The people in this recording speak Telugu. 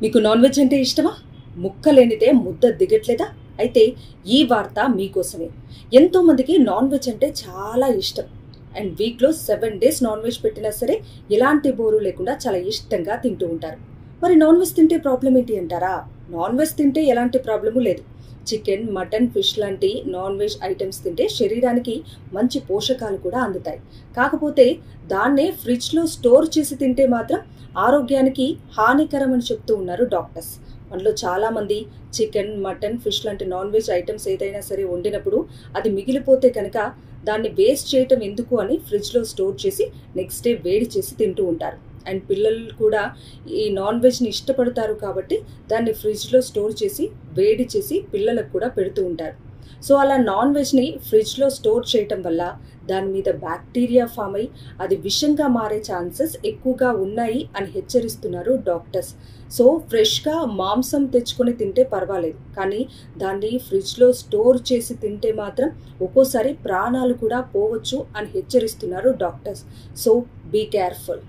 మీకు నాన్ వెజ్ అంటే ఇష్టమా? ముక్కలేనిదే ముద్ద దిగట్లేదా? అయితే ఈ వార్త మీకోసమే. ఎంతోమందికి నాన్ వెజ్ అంటే చాలా ఇష్టం. అండ్ వీక్లో 7 days నాన్ వెజ్ పెట్టినా సరే ఎలాంటి బోరు లేకుండా చాలా ఇష్టంగా తింటూ ఉంటారు. మరి నాన్ వెజ్ తింటే ప్రాబ్లం ఏంటి అంటారా? నాన్ వెజ్ తింటే ఎలాంటి ప్రాబ్లము లేదు. చికెన్, మటన్, ఫిష్ లాంటి నాన్ వెజ్ ఐటమ్స్ తింటే శరీరానికి మంచి పోషకాలు కూడా అందుతాయి. కాకపోతే దాన్నే ఫ్రిడ్జ్లో స్టోర్ చేసి తింటే మాత్రం ఆరోగ్యానికి హానికరం అని చెప్తూ ఉన్నారు డాక్టర్స్. మనలో చాలామంది చికెన్, మటన్, ఫిష్ లాంటి నాన్ వెజ్ ఐటమ్స్ ఏదైనా సరే వండినప్పుడు అది మిగిలిపోతే కనుక దాన్ని వేస్ట్ చేయటం ఎందుకు అని ఫ్రిడ్జ్లో స్టోర్ చేసి నెక్స్ట్ డే వేడి చేసి తింటూ ఉంటారు. అండ్ పిల్లలు కూడా ఈ నాన్ వెజ్ని ఇష్టపడతారు కాబట్టి దాన్ని ఫ్రిడ్జ్లో స్టోర్ చేసి వేడి చేసి పిల్లలకు కూడా పెడుతూ ఉంటారు. సో అలా నాన్ వెజ్ని ఫ్రిడ్జ్లో స్టోర్ చేయటం వల్ల దాని మీద బ్యాక్టీరియా ఫామ్ అయి అది విషంగా మారే ఛాన్సెస్ ఎక్కువగా ఉన్నాయి అని హెచ్చరిస్తున్నారు డాక్టర్స్. సో ఫ్రెష్గా మాంసం తెచ్చుకొని తింటే పర్వాలేదు, కానీ దాన్ని ఫ్రిడ్జ్లో స్టోర్ చేసి తింటే మాత్రం ఒక్కోసారి ప్రాణాలు కూడా పోవచ్చు అని హెచ్చరిస్తున్నారు డాక్టర్స్. So be careful.